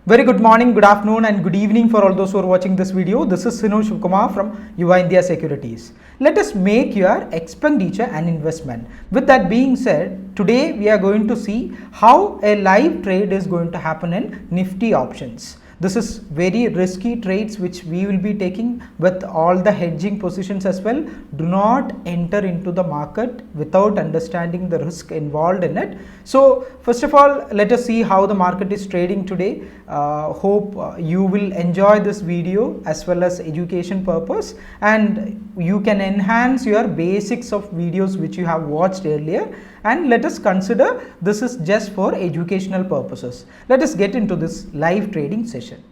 Very good morning, good afternoon and good evening for all those who are watching this video. This is Sinu Shivkumar from Yuva India Securities. Let us make your expenditure an investment. With that being said, today we are going to see how a live trade is going to happen in Nifty options. This is very risky trades which we will be taking with all the hedging positions as well. Do not enter into the market without understanding the risk involved in it. So first of all, let us see how the market is trading today. Hope you will enjoy this video as well as education purpose, and you can enhance your basics of videos which you have watched earlier, and let us consider this is just for educational purposes. Let us get into this live trading session.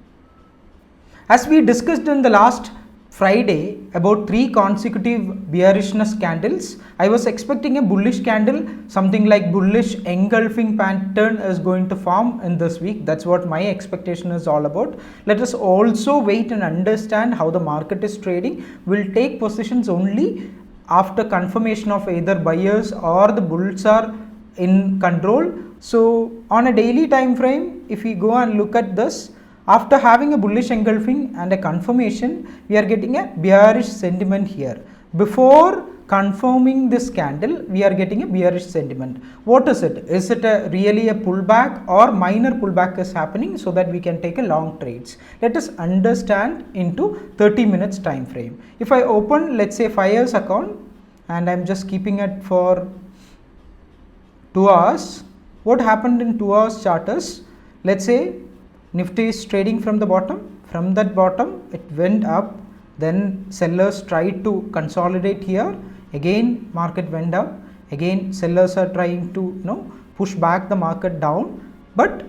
As we discussed in the last Friday about 3 consecutive bearishness candles, I was expecting a bullish candle, something like bullish engulfing pattern is going to form in this week. That's what my expectation is all about. Let us also wait and understand how the market is trading. We'll take positions only after confirmation of either buyers or the bulls are in control. So on a daily time frame, if we go and look at this, after having a bullish engulfing and a confirmation, we are getting a bearish sentiment here. Before confirming this candle, we are getting a bearish sentiment. What is it? Is it really a pullback or minor pullback is happening so that we can take a long trades? Let us understand into 30 minutes time frame. If I open, let's say 5 years account, and I'm just keeping it for 2 hours, what happened in 2 hours chart is, let's say Nifty is trading from the bottom. From that bottom, it went up. Then sellers tried to consolidate here. Again, market went up. Again, sellers are trying to push back the market down. But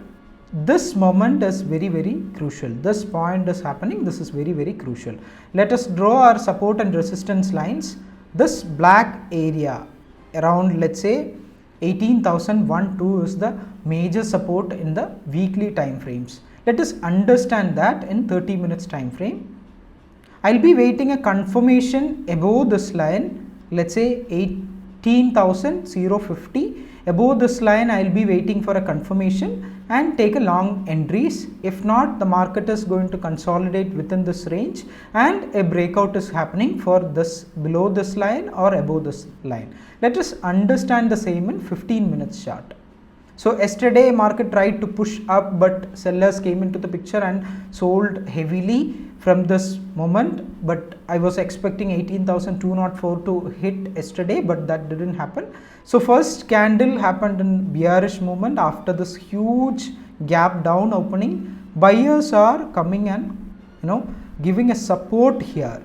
this moment is very, very crucial. This point is happening. This is very, very crucial. Let us draw our support and resistance lines. This black area around, let's say 18,001-2 is the major support in the weekly time frames. Let us understand that in 30 minutes time frame. I'll be waiting a confirmation above this line, let's say 18,050. Above this line, I'll be waiting for a confirmation and take a long entries. If not, the market is going to consolidate within this range and a breakout is happening for this below this line or above this line. Let us understand the same in 15 minutes chart. So yesterday market tried to push up, but sellers came into the picture and sold heavily from this moment. But I was expecting 18,204 to hit yesterday, but that didn't happen. So first candle happened in bearish movement. After this huge gap down opening, buyers are coming and giving a support here.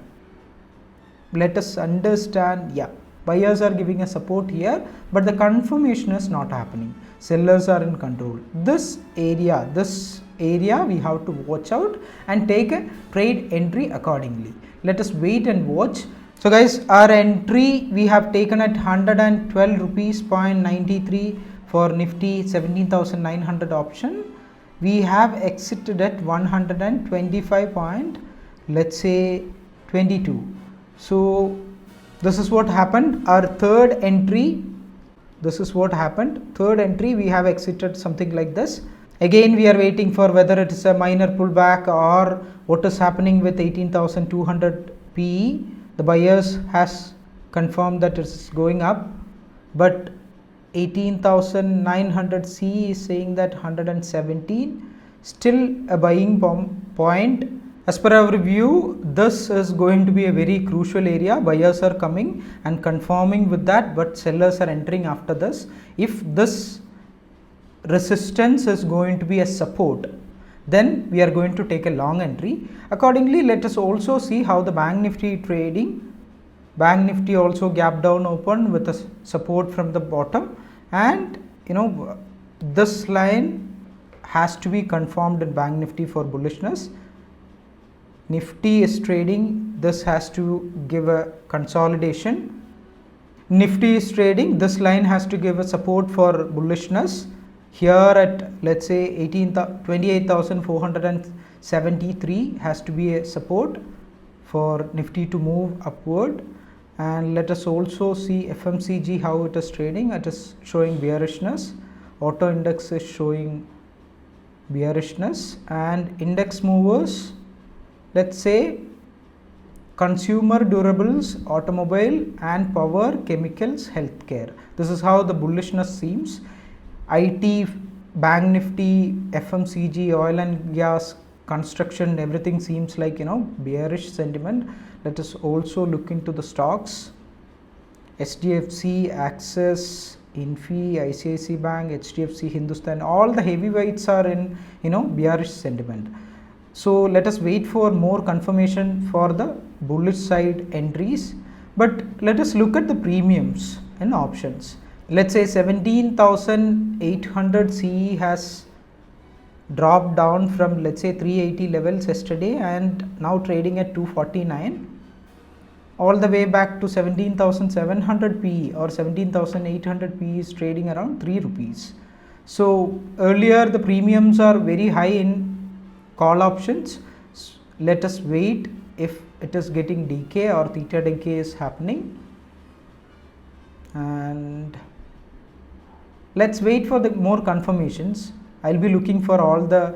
Let us understand, buyers are giving a support here, but the confirmation is not happening. Sellers are in control. This area we have to watch out and take a trade entry accordingly. Let us wait and watch. So guys, our entry we have taken at 112 rupees 0.93 for Nifty 17,900 option. We have exited at 125 point, let's say 22. So this is what happened. Our third entry, this is what happened. Third entry, we have exited something like this. Again, we are waiting for whether it is a minor pullback or what is happening with 18,200 PE. The buyers has confirmed that it is going up, but 18,900 C is saying that 117, still a buying point. As per our review, this is going to be a very crucial area. Buyers are coming and confirming with that, but sellers are entering after this. If this resistance is going to be a support, then we are going to take a long entry. Accordingly, let us also see how the Bank Nifty trading. Bank Nifty also gap down open with a support from the bottom, and this line has to be confirmed in Bank Nifty for bullishness. Nifty is trading, this has to give a consolidation. Nifty is trading, this line has to give a support for bullishness. Here at, let's say 28,473 has to be a support for Nifty to move upward. And let us also see FMCG, how it is trading. It is showing bearishness. Auto index is showing bearishness, and index movers, let's say consumer durables, automobile and power, chemicals, healthcare. This is how the bullishness seems. IT, bank nifty, FMCG, oil and gas, construction, everything seems like bearish sentiment. Let us also look into the stocks. SDFC, Axis, Infi, ICICI Bank, HDFC, Hindustan, all the heavyweights are in bearish sentiment. So let us wait for more confirmation for the bullish side entries, but let us look at the premiums and options. Let's say 17,800 CE has dropped down from, let's say, 380 levels yesterday and now trading at 249, all the way back to 17,700 PE or 17,800 PE is trading around 3 rupees. So earlier the premiums are very high in call options. Let us wait if it is getting decay or theta decay is happening, and let's wait for the more confirmations. I'll be looking for all the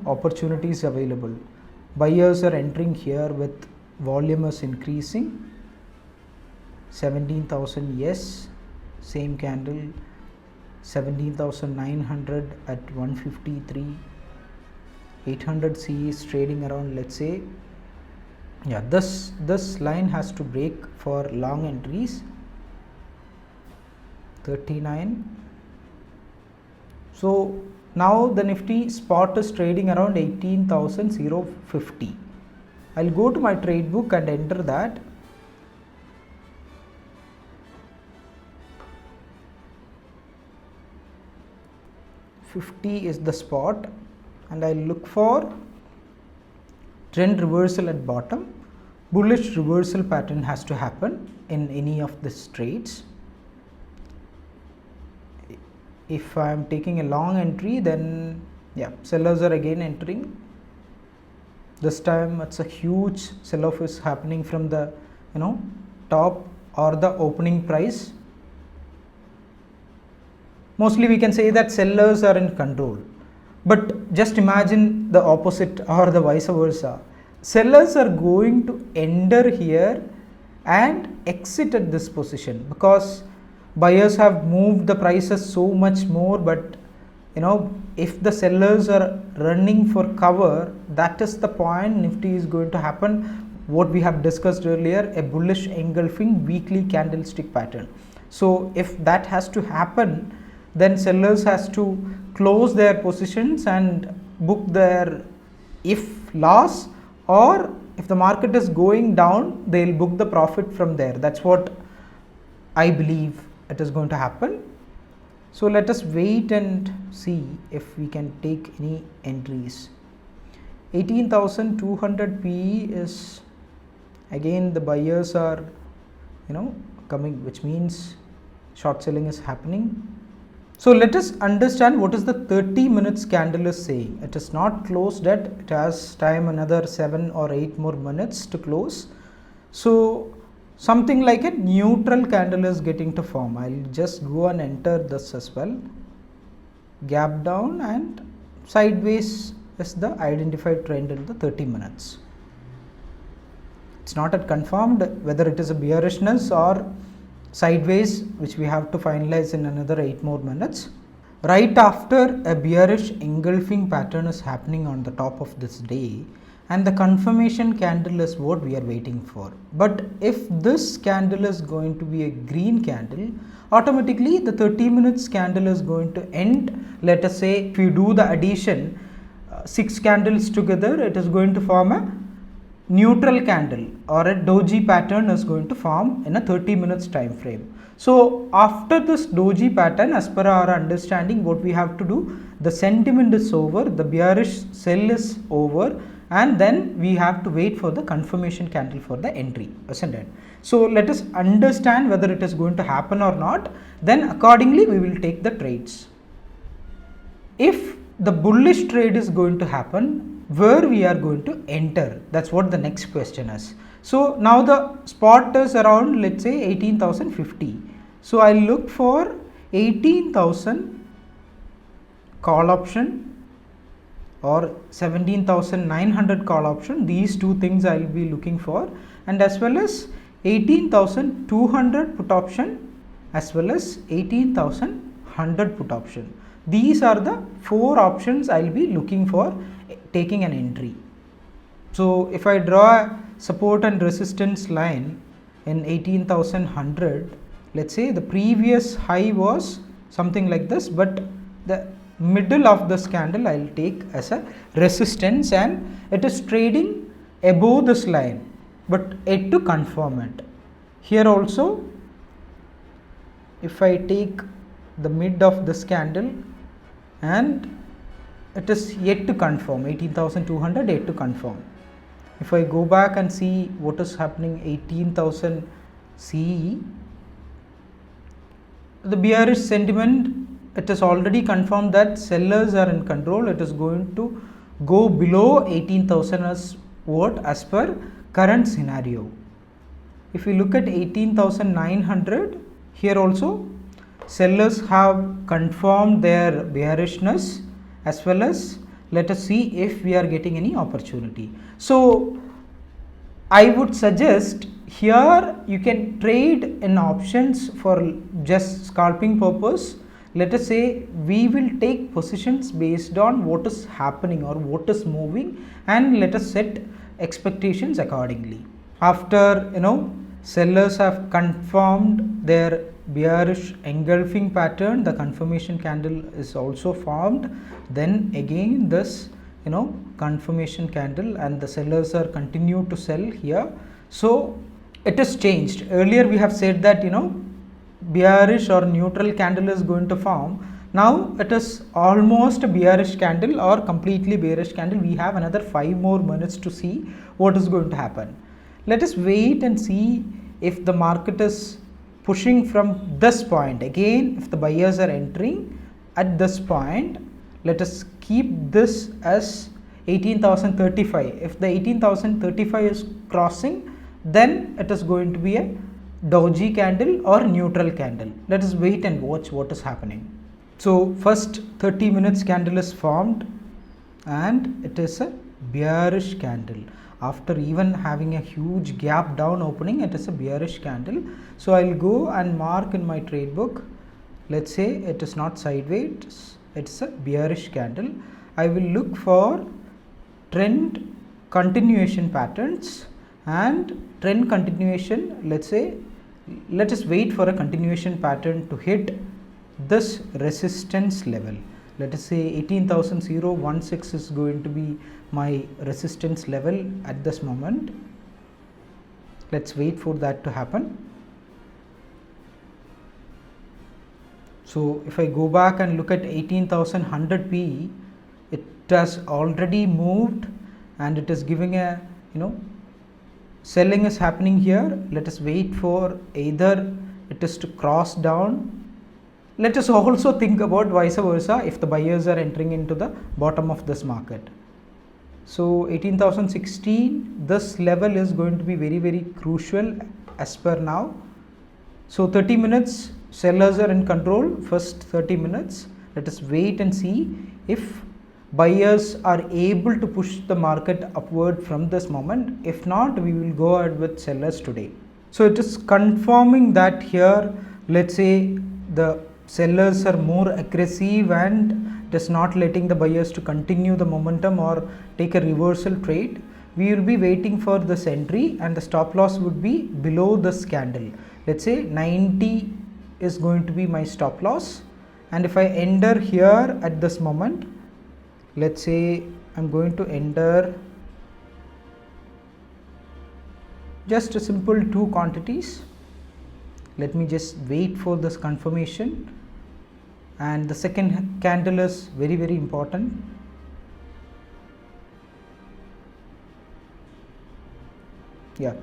opportunities available. Buyers are entering here with volume is increasing. 17,000, yes, same candle. 17,900 at 153. 800 CE is trading around, let's say, this line has to break for long entries. 39. So now the Nifty spot is trading around 18,050. I'll go to my trade book and enter that. $50 is the spot, and I'll look for trend reversal at bottom. Bullish reversal pattern has to happen in any of these trades. If I am taking a long entry, then sellers are again entering. This time it's a huge sell-off is happening from the top or the opening price. Mostly we can say that sellers are in control, but just imagine the opposite or the vice versa. Sellers are going to enter here and exit at this position because buyers have moved the prices so much more, but if the sellers are running for cover, that is the point Nifty is going to happen. What we have discussed earlier, a bullish engulfing weekly candlestick pattern. So if that has to happen, then sellers has to close their positions and book their loss, or if the market is going down, they'll book the profit from there. That's what I believe it is going to happen. So let us wait and see if we can take any entries. 18,200 PE is again, the buyers are coming, which means short selling is happening. So let us understand what is the 30 minutes candle is saying. It is not closed yet. It has time another 7 or 8 more minutes to close. So something like a neutral candle is getting to form. I'll just go and enter this as well. Gap down and sideways is the identified trend in the 30 minutes. It's not yet confirmed whether it is a bearishness or sideways, which we have to finalize in another 8 more minutes. Right after a bearish engulfing pattern is happening on the top of this day, and the confirmation candle is what we are waiting for. But if this candle is going to be a green candle, automatically the 30 minutes candle is going to end. Let us say if you do the addition, 6 candles together, it is going to form a neutral candle, or a doji pattern is going to form in a 30 minutes time frame. So after this doji pattern, as per our understanding, what we have to do, the sentiment is over, the bearish sell is over, and then we have to wait for the confirmation candle for the entry, isn't it? So let us understand whether it is going to happen or not, then accordingly we will take the trades. If the bullish trade is going to happen, where we are going to enter, that's what the next question is. So now the spot is around, let's say 18,050. So I look for 18,000 call option or 17,900 call option. These two things I will be looking for, and as well as 18,200 put option as well as 18,100 put option. These are the four options I will be looking for taking an entry. So if I draw a support and resistance line in 18,100, let's say the previous high was something like this, but the middle of this candle I will take as a resistance, and it is trading above this line but yet to confirm it. Here also, if I take the mid of this candle, and it is yet to confirm, 18,200 yet to confirm. If I go back and see what is happening, 18,000 CE, the bearish sentiment, it is already confirmed that sellers are in control. It is going to go below 18,000 as what as per current scenario. If we look at 18,900, here also sellers have confirmed their bearishness, as well as let us see if we are getting any opportunity. So I would suggest here you can trade in options for just scalping purpose. Let us say we will take positions based on what is happening or what is moving, and let us set expectations accordingly. After sellers have confirmed their bearish engulfing pattern, the confirmation candle is also formed, then again this confirmation candle, and the sellers are continue to sell here. So it is changed. Earlier we have said that bearish or neutral candle is going to form. Now it is almost a bearish candle or completely bearish candle. We have another 5 more minutes to see what is going to happen. Let us wait and see if the market is pushing from this point. Again, if the buyers are entering at this point, let us keep this as 18,035. If the 18,035 is crossing, then it is going to be a doji candle or neutral candle. Let us wait and watch what is happening. So first 30 minutes candle is formed, and it is a bearish candle. After even having a huge gap down opening, it is a bearish candle. So I will go and mark in my trade book. Let's say it is not sideways, it's a bearish candle. I will look for trend continuation patterns, and trend continuation, let's say, let us wait for a continuation pattern to hit this resistance level. Let us say 18,016 is going to be my resistance level at this moment. Let's wait for that to happen. So if I go back and look at 18,100 PE, it has already moved, and it is giving a selling is happening here. Let us wait for either it is to cross down. Let us also think about vice versa if the buyers are entering into the bottom of this market. So 18,016, this level is going to be very, very crucial as per now. So 30 minutes sellers are in control. First 30 minutes, let us wait and see if buyers are able to push the market upward from this moment. If not, we will go ahead with sellers today. So it is confirming that here, let's say the sellers are more aggressive and it is not letting the buyers to continue the momentum or take a reversal trade. We will be waiting for this entry, and the stop loss would be below this candle. Let's say 90 is going to be my stop loss, and if I enter here at this moment, let's say I'm going to enter just a simple 2 quantities. Let me just wait for this confirmation, and the second candle is very, very important. Yeah,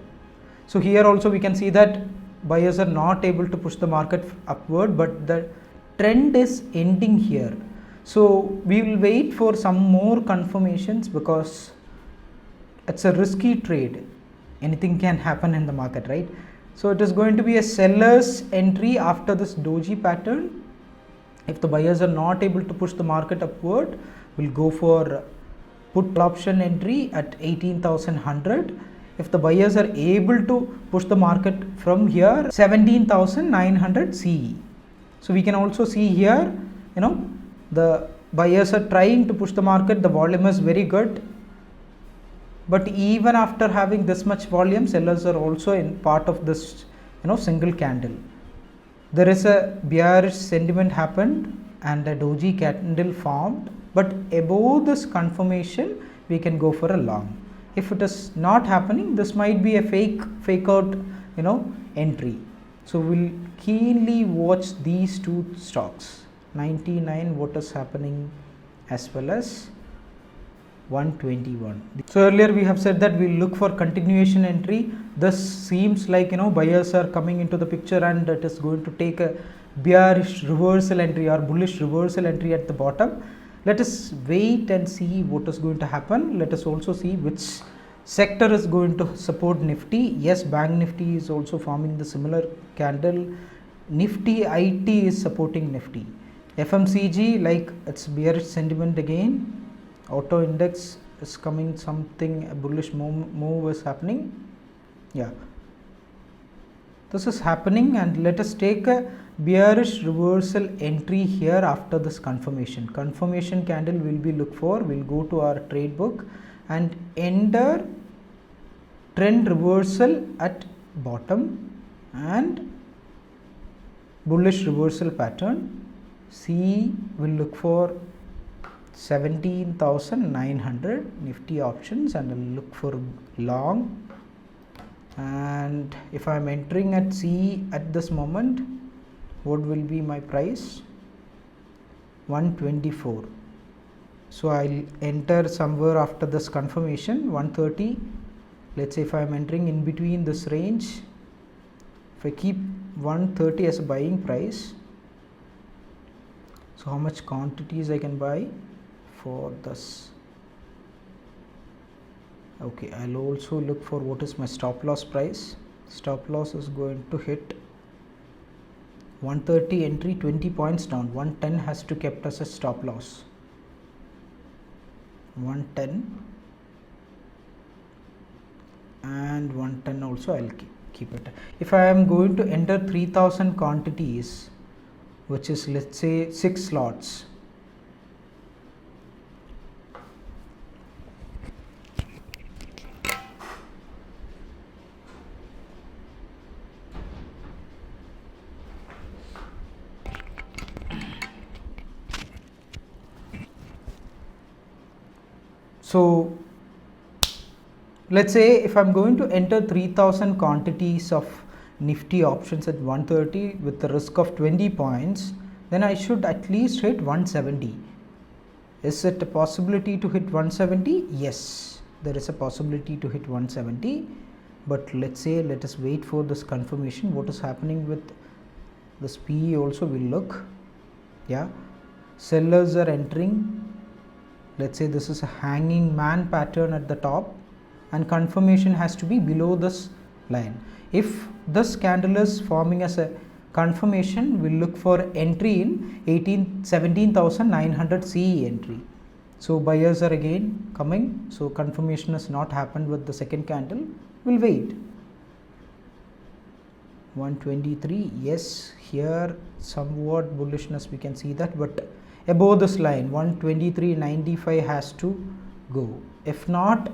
so here also we can see that buyers are not able to push the market upward, but the trend is ending here. So we will wait for some more confirmations, because it's a risky trade. Anything can happen in the market, right? So it is going to be a seller's entry after this doji pattern. If the buyers are not able to push the market upward, we'll go for put option entry at 18,100. If the buyers are able to push the market from here 17,900 CE. So we can also see here, the buyers are trying to push the market, the volume is very good, but even after having this much volume, sellers are also in part of this single candle. There is a bearish sentiment happened and a doji candle formed, but above this confirmation we can go for a long. If it is not happening, this might be a fake out entry. So we'll keenly watch these two stocks, 99 what is happening, as well as 121. So earlier we have said that we'll look for continuation entry. This seems like buyers are coming into the picture and it is going to take a bearish reversal entry or bullish reversal entry at the bottom. Let us wait and see what is going to happen. Let us also see which sector is going to support Nifty. Yes, Bank Nifty is also forming the similar candle. Nifty IT is supporting Nifty. FMCG, like it's bearish sentiment again. Auto index is coming, something, a bullish move is happening. Yeah, this is happening, and let us take a bearish reversal entry here after this confirmation candle will be look for. We'll go to our trade book and enter trend reversal at bottom and bullish reversal pattern. C will look for 17,900 Nifty options, and I'll look for long. And if I'm entering at C at this moment, what will be my price? 124. So I'll enter somewhere after this confirmation, 130. Let's say if I'm entering in between this range, if I keep 130 as a buying price, so how much quantities I can buy for this? Okay, I'll also look for what is my stop loss price. Stop loss is going to hit 130 entry, 20 points down. 110 has to kept as a stop loss. 110 and 110 also I'll keep it. If I am going to enter 3000 quantities, which is let's say 6 slots, so let's say if I'm going to enter 3000 quantities of Nifty options at 130 with the risk of 20 points, then I should at least hit 170. Is it a possibility to hit 170? Yes, there is a possibility to hit 170, but let us wait for this confirmation. What is happening with this PE also will look. Yeah, sellers are entering. Let's say this is a hanging man pattern at the top, and confirmation has to be below this line. If this candle is forming as a confirmation, we'll look for entry in 17,900 CE entry. So buyers are again coming. So confirmation has not happened with the second candle. We'll wait. 123. Yes, here somewhat bullishness we can see that, but above this line 123.95 has to go. If not,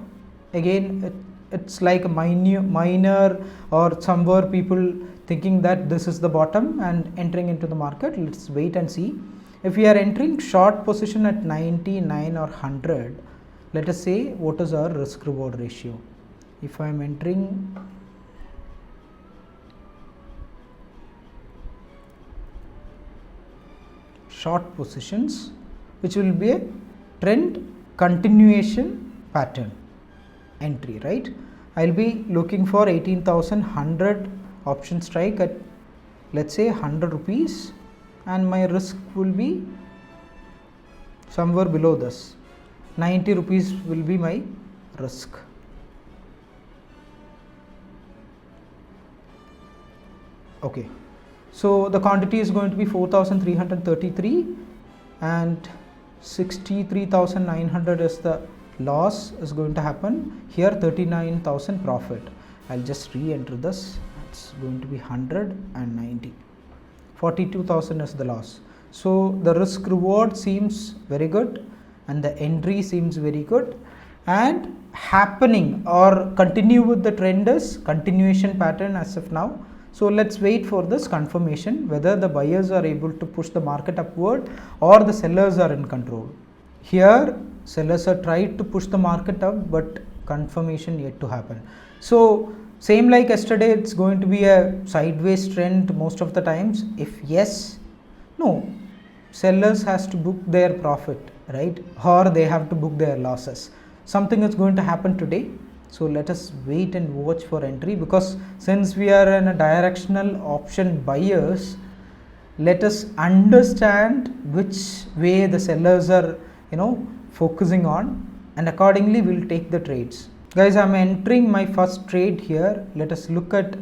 again it's like a minor or somewhere people thinking that this is the bottom and entering into the market. Let's wait and see. If we are entering short position at 99 or 100, let us say what is our risk reward ratio. If I am entering short positions, which will be a trend continuation pattern entry, right? I'll be looking for 18,100 option strike at let's say 100 rupees, and my risk will be somewhere below this. 90 rupees will be my risk. Okay, so the quantity is going to be 4,333 and 63,900 is the loss is going to happen. Here 39,000 profit. I'll just re-enter this. It's going to be 190. 42,000 is the loss. So the risk reward seems very good and the entry seems very good, and happening or continue with the trend is continuation pattern as of now. So let's wait for this confirmation whether the buyers are able to push the market upward or the sellers are in control. Here sellers are tried to push the market up, but confirmation yet to happen. So same like yesterday, it's going to be a sideways trend most of the times. If yes, no, sellers has to book their profit, right, or they have to book their losses. Something is going to happen today. So let us wait and watch for entry, because since we are in a directional option buyers, let us understand which way the sellers are focusing on, and accordingly we'll take the trades. Guys, I'm entering my first trade here. Let us look at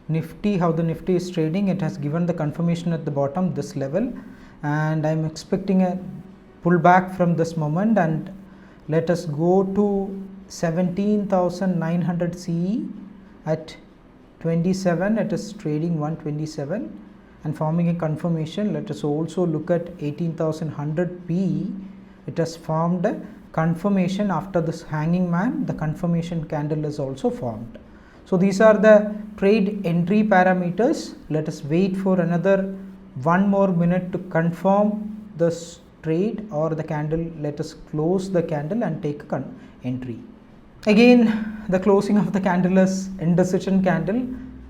Nifty, how the Nifty is trading. It has given the confirmation at the bottom, this level, and I'm expecting a pullback from this moment. And let us go to 17,900 CE at 27. It is trading 127 and forming a confirmation. Let us also look at 18,100 PE. It has formed a confirmation after this hanging man. The confirmation candle is also formed. So these are the trade entry parameters. Let us wait for another 1 more minute to confirm this trade or the candle. Let us close the candle and take an entry. Again, the closing of the candle is indecision candle.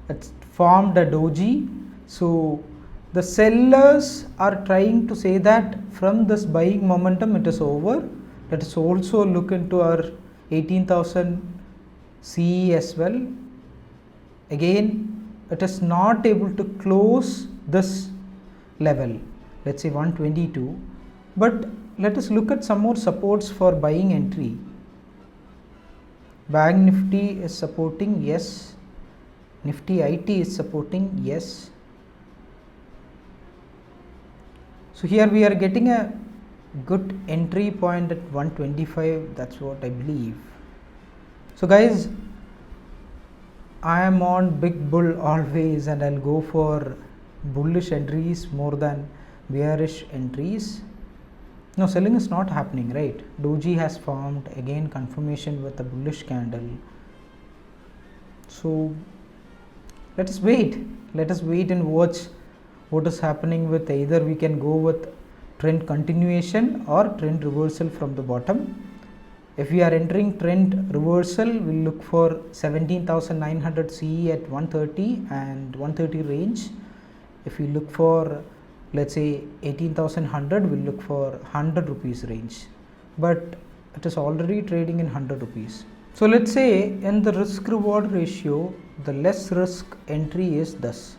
It's formed a doji. So the sellers are trying to say that from this buying momentum it is over. Let us also look into our 18,000 CE as well. Again, it is not able to close this level, let's say 122, but let us look at some more supports for buying entry. Bank Nifty is supporting, yes. Nifty IT is supporting, yes. So here we are getting a good entry point at 125. That's what I believe. So guys, I am on big bull always, and I'll go for bullish entries more than bearish entries. No, selling is not happening, right? Doji has formed, again confirmation with a bullish candle. So let us wait and watch what is happening with either we can go with trend continuation or trend reversal from the bottom. If we are entering trend reversal, we'll look for 17,900 CE at 130 and 130 range. If we look for, let's say 18,100, we'll look for 100 rupees range, but it is already trading in 100 rupees. So let's say in the risk reward ratio, the less risk entry is this.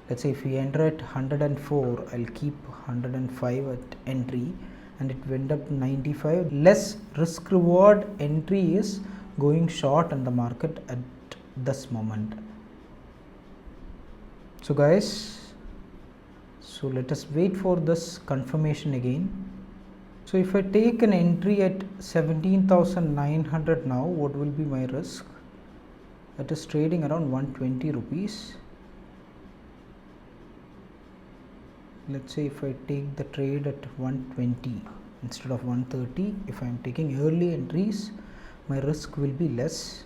Let's say if we enter at 104, I'll keep 105 at entry, and it went up to 95. Less risk reward entry is going short in the market at this moment. So guys, so let us wait for this confirmation again. So if I take an entry at 17,900 now, what will be my risk? It is trading around 120 rupees. Let's say if I take the trade at 120 instead of 130, if I am taking early entries, my risk will be less.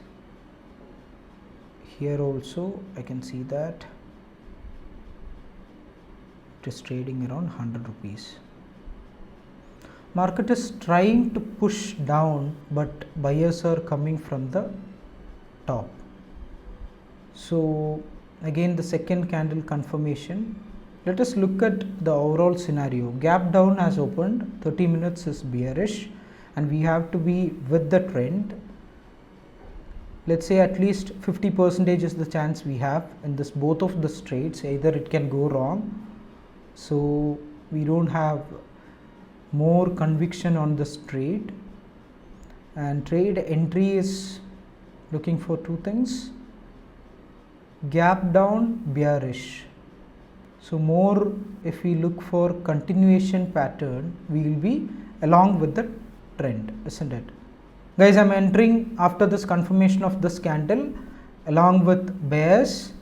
Here also I can see that it is trading around 100 rupees. Market is trying to push down, but buyers are coming from the top. So again, the second candle confirmation. Let us look at the overall scenario. Gap down has opened, 30 minutes is bearish, and we have to be with the trend. Let's say at least 50% is the chance we have in this both of the trades. Either it can go wrong, so we don't have more conviction on this trade. And trade entry is looking for two things: gap down, bearish. So more if we look for continuation pattern, we will be along with the trend, isn't it? Guys, I'm entering after this confirmation of this candle along with bears.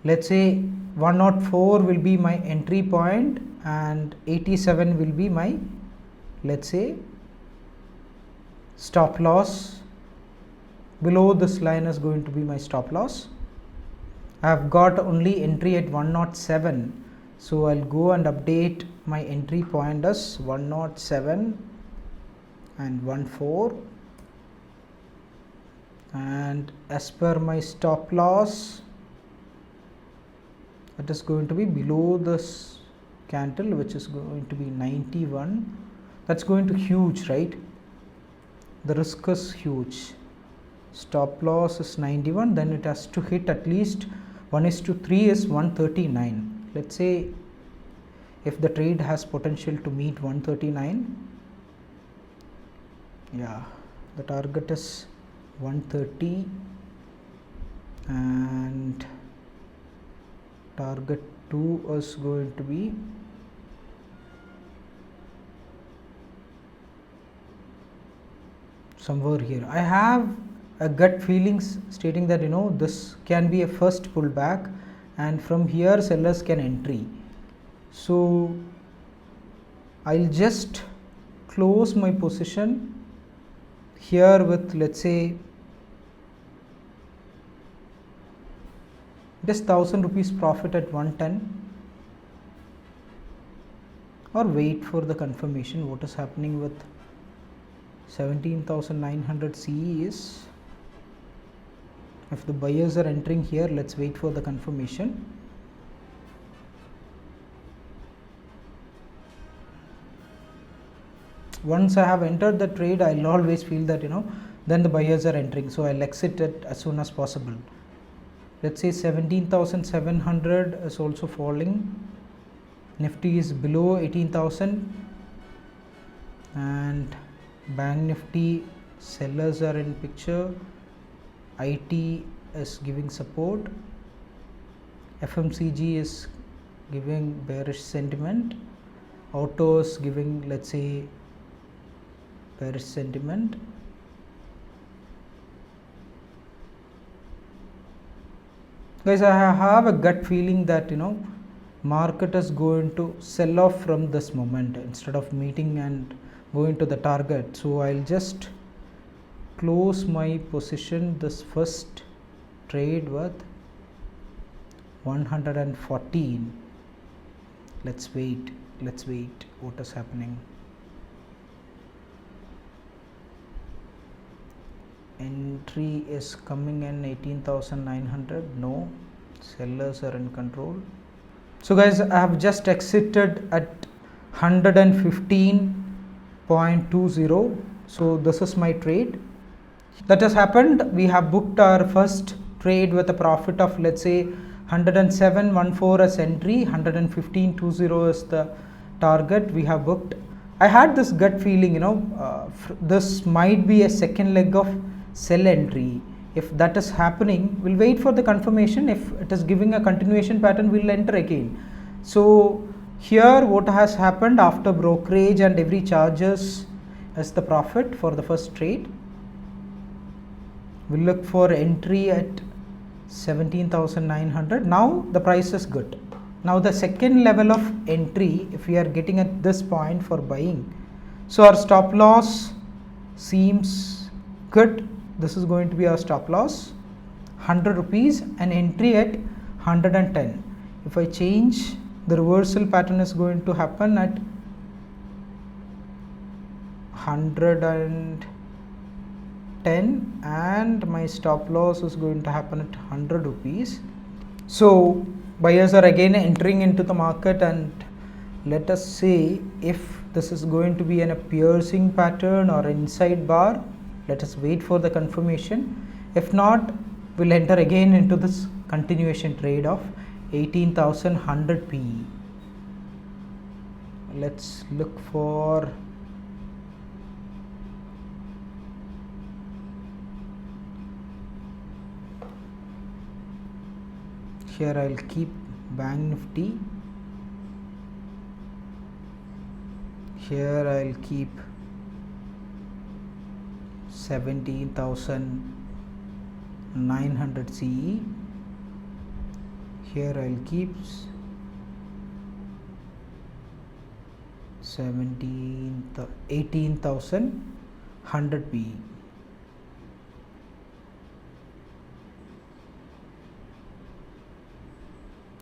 Let's say 104 will be my entry point and 87 will be my, let's say, stop loss. Below this line is going to be my stop loss. I have got only entry at 107, so I'll go and update my entry point as 107 and 14, and as per my stop loss, it is going to be below this candle, which is going to be 91. That's going to huge, right? The risk is huge. Stop loss is 91, then it has to hit at least 1:3 is 139. Let's say if the trade has potential to meet 139, yeah, the target is 130 and target 2 is going to be somewhere here. I have a gut feelings stating that this can be a first pullback, and from here sellers can entry. So I'll just close my position here with, let's say, just 1000 rupees profit at 110, or wait for the confirmation. What is happening with 17,900 CE is, if the buyers are entering here, let's wait for the confirmation. Once I have entered the trade, I'll always feel that then the buyers are entering, so I'll exit it as soon as possible. Let's say 17,700 is also falling. Nifty is below 18,000, and Bank Nifty sellers are in picture. IT is giving support. FMCG is giving bearish sentiment. Auto is giving, let's say, bearish sentiment. Guys, I have a gut feeling that market is going to sell off from this moment instead of meeting and going to the target. So I'll just close my position, this first trade, with 114. Let's wait what is happening. Entry is coming in 18,900. no, sellers are in control. So guys, I have just exited at 115.20. so this is my trade that has happened. We have booked our first trade with a profit of, let's say, 107.14 as entry, 115.20 is the target we have booked. I had this gut feeling, this might be a second leg of sell entry. If that is happening, we'll wait for the confirmation. If it is giving a continuation pattern, we'll enter again. So here what has happened, after brokerage and every charges as the profit for the first trade, we'll look for entry at 17,900. now the price is good. Now the second level of entry, if we are getting at this point for buying, so our stop loss seems good. This is going to be our stop loss, 100 rupees, and entry at 110. If I change, the reversal pattern is going to happen at 110, and my stop loss is going to happen at 100 rupees. So buyers are again entering into the market, and let us see if this is going to be a piercing pattern or inside bar. Let us wait for the confirmation. If not, we'll enter again into this continuation trade of 18,100 PE. Let's look for here. I'll keep Bank Nifty. Here I'll keep 17,900 CE. Here I'll keep 18,100 PE.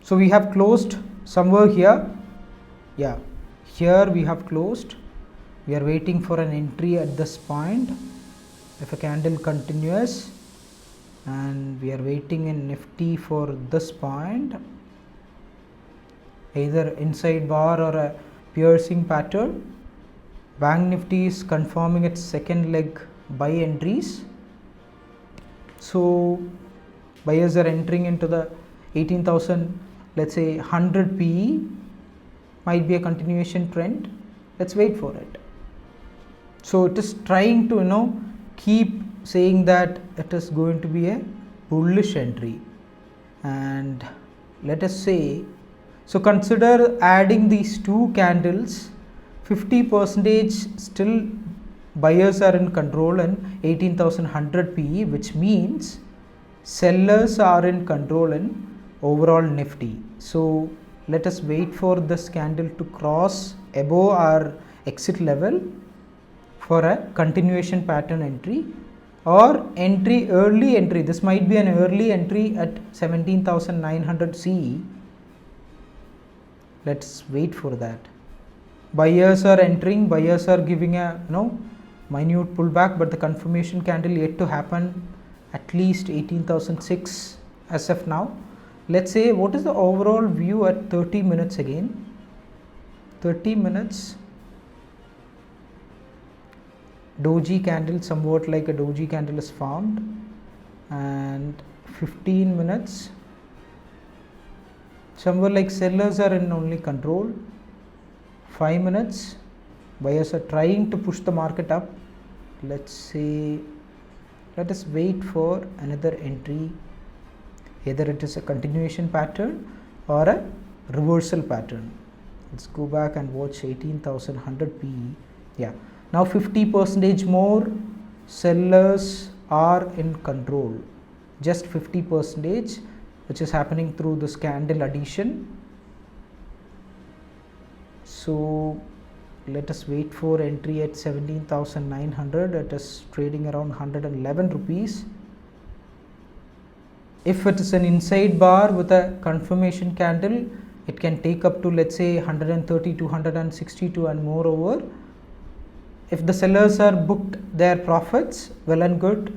So we have closed somewhere here. Yeah, here we have closed. We are waiting for an entry at this point. If a candle continues, and we are waiting in Nifty for this point, either inside bar or a piercing pattern. Bank Nifty is confirming its second leg buy entries. So buyers are entering into the 18,000, let's say 100 PE. Might be a continuation trend. Let's wait for it. So it is trying to keep saying that it is going to be a bullish entry, and let us say, so consider adding these two candles, 50% still buyers are in control in 18,100 PE, which means sellers are in control in overall Nifty. So let us wait for this candle to cross above our exit level for a continuation pattern entry, or early entry. This might be an early entry at 17,900 CE. Let's wait for that. Buyers are entering, buyers are giving a minute pullback, but the confirmation candle yet to happen, at least 18,006 as of now. Let's say what is the overall view at 30 minutes again. 30 minutes doji candle, somewhat like a doji candle is formed, and 15 minutes somewhere like sellers are in only control. 5 minutes buyers are trying to push the market up. Let's say, let us wait for another entry, either it is a continuation pattern or a reversal pattern. Let's go back and watch 18,100 PE. Yeah, now 50% more sellers are in control, just 50%, which is happening through this candle addition. So let us wait for entry at 17,900. It is trading around 111 rupees. If it is an inside bar with a confirmation candle, it can take up to, let's say, 130 to 162 and moreover. If the sellers are booked their profits, well and good.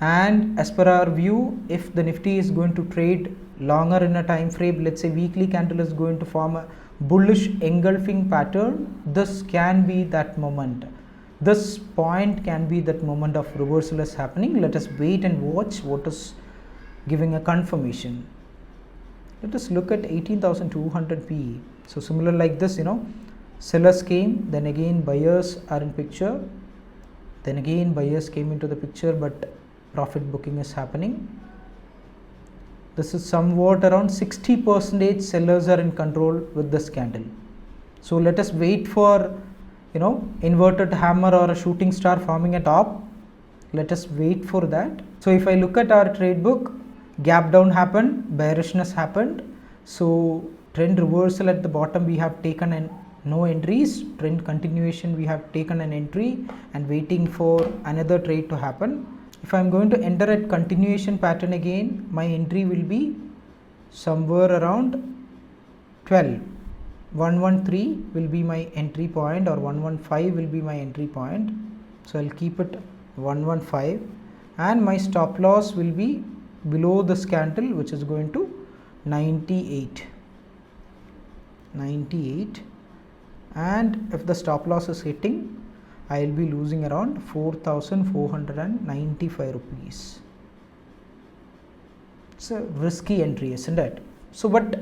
And as per our view, if the Nifty is going to trade longer in a time frame, let's say weekly candle is going to form a bullish engulfing pattern, this can be that moment. This point can be that moment of reversal is happening. Let us wait and watch what is giving a confirmation. Let us look at 18,200 PE. So similar like this, sellers came, then again buyers are in picture, then again buyers came into the picture, but profit booking is happening. This is somewhat around 60% sellers are in control with this candle. So let us wait for inverted hammer or a shooting star forming a top. Let us wait for that. So if I look at our trade book, gap down happened, bearishness happened. So trend reversal at the bottom we have taken and no entries. Trend continuation we have taken an entry and waiting for another trade to happen. If I am going to enter at continuation pattern again, my entry will be somewhere around 12. 113 will be my entry point, or 115 will be my entry point. So I'll keep it 115, and my stop loss will be below this candle, which is going to 98. And if the stop loss is hitting, I will be losing around 4,495 rupees. It's a risky entry, isn't it? So, but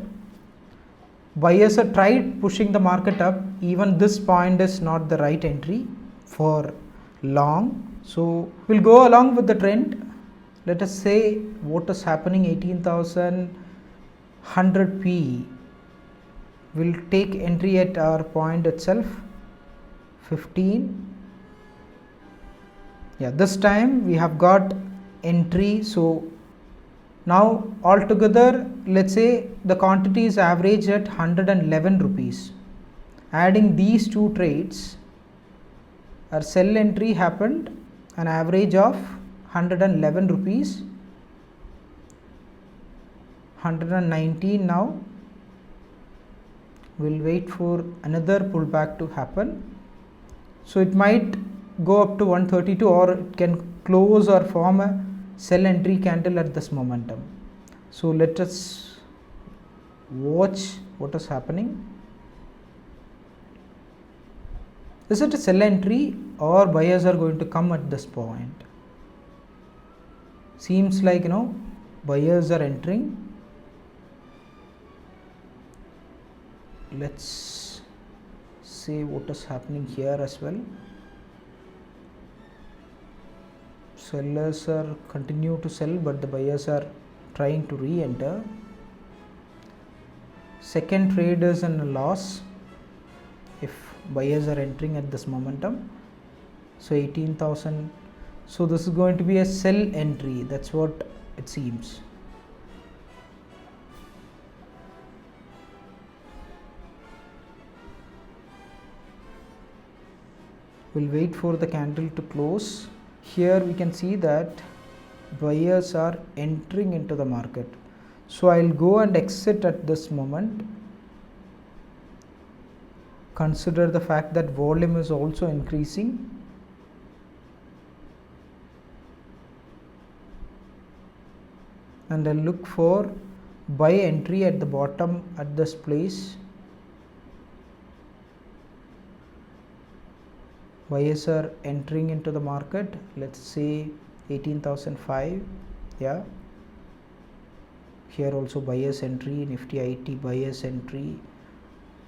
buyers have tried pushing the market up. Even this point is not the right entry for long. So we'll go along with the trend. Let us say what is happening. 18,100 P will take entry at our point itself. 15. Yeah, this time we have got entry. So now altogether, let's say the quantity is average at 111 rupees. Adding these two trades, our sell entry happened an average of 111 rupees, 119 now. We'll wait for another pullback to happen. So it might go up to 132, or it can close or form a sell entry candle at this momentum. So let us watch what is happening. Is it a sell entry or buyers are going to come at this point? Seems like buyers are entering. Let's see what is happening here as well. Sellers are continue to sell, but the buyers are trying to re-enter. Second trade is in a loss if buyers are entering at this momentum. So 18,000. So this is going to be a sell entry. That's what it seems. We'll wait for the candle to close. Here we can see that buyers are entering into the market. So I'll go and exit at this moment. Consider the fact that volume is also increasing. And I'll look for buy entry at the bottom at this place. Buyers are entering into the market. Let's say 18,005. Yeah. Here also buyers entry, Nifty IT buyers entry.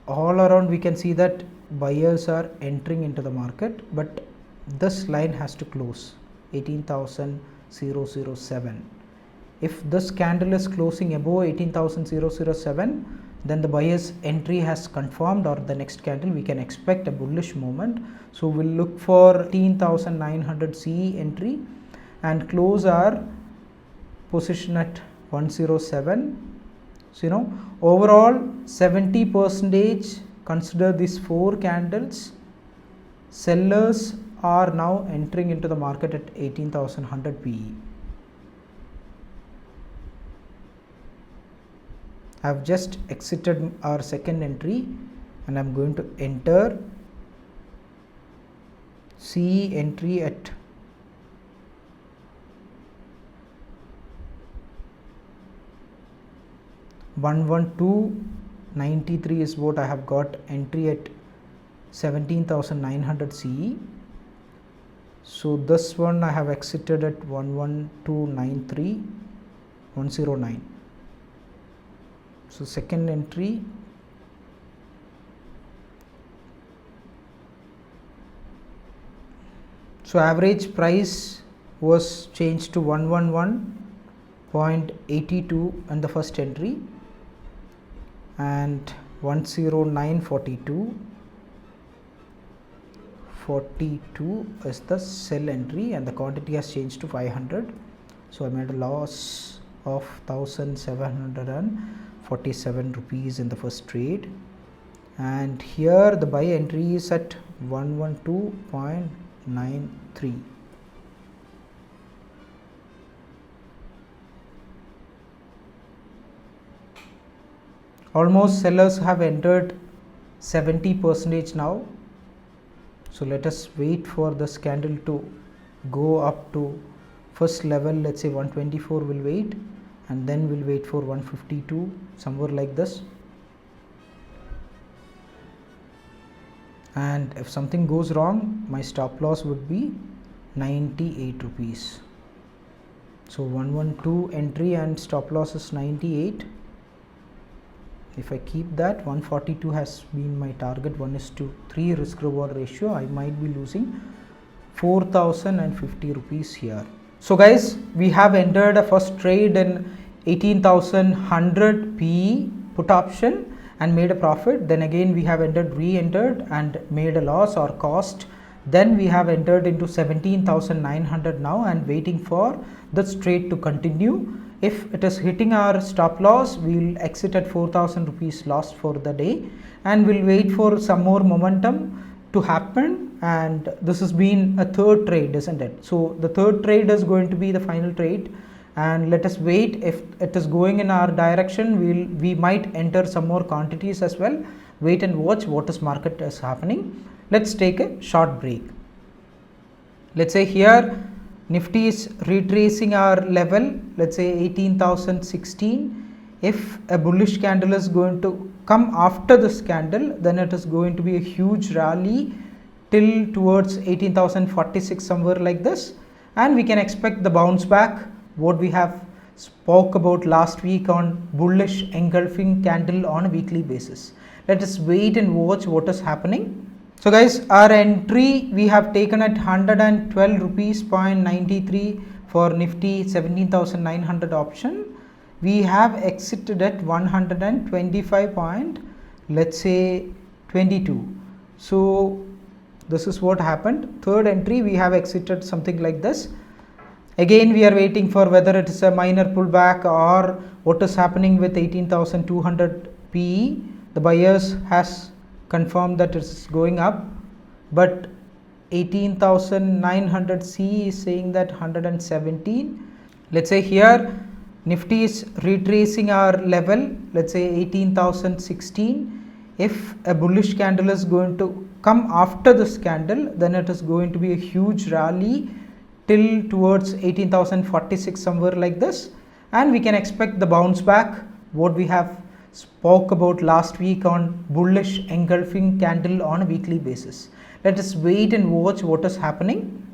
All around we can see that buyers are entering into the market, but this line has to close 18,007. If this candle is closing above 18,007, then the buyer's entry has confirmed, or the next candle we can expect a bullish movement. So we'll look for 18,900 CE entry and close our position at 107. So overall 70%. Consider these four candles. Sellers are now entering into the market at 18,100 PE. I've just exited our second entry and I'm going to enter CE entry at 112.93 is what I have got entry at 17,900 CE. So this one I have exited at 112.93, 109. So second entry, so average price was changed to 111.82 in the first entry and 109.42. 42 is the sell entry and the quantity has changed to 500. So I made a loss of 1,747 rupees in the first trade, and here the buy entry is at 112.93. Almost sellers have entered 70% now. So let us wait for this candle to go up to first level, let's say 124 will wait, and then we'll wait for 152, somewhere like this. And if something goes wrong, my stop loss would be 98 rupees. So 112 entry and stop loss is 98. If I keep that, 142 has been my target, 1:3 risk reward ratio. I might be losing 4,050 rupees here. So guys, we have entered a first trade in 18,100 PE put option and made a profit. Then again we have re-entered and made a loss or cost then we have entered into 17,900 now and waiting for this trade to continue. If it is hitting our stop loss, we will exit at 4,000 rupees loss for the day, and we'll wait for some more momentum to happen. And this has been a third trade, isn't it? So the third trade is going to be the final trade, and let us wait. If it is going in our direction, we might enter some more quantities as well. Wait and watch what is market is happening. Let's take a short break. Let's say here Nifty is retracing our level, let's say 18,016. If a bullish candle is going to come after this candle, then it is going to be a huge rally till towards 18,046, somewhere like this, and we can expect the bounce back what we have spoke about last week on bullish engulfing candle on a weekly basis. Let us wait and watch what is happening. So guys, our entry we have taken at 112 rupees 0.93 for Nifty 17,900 option. We have exited at 125 point, let's say 22. So this is what happened. Third entry we have exited something like this. Again we are waiting for whether it is a minor pullback or what is happening with 18,200 PE. The buyers has confirmed that it is going up, but 18,900 C is saying that 117. Let's say here Nifty is retracing our level, let's say 18,016. If a bullish candle is going to come after this candle, then it is going to be a huge rally till towards 18,046, somewhere like this, and we can expect the bounce back what we have spoke about last week on bullish engulfing candle on a weekly basis. Let us wait and watch what is happening.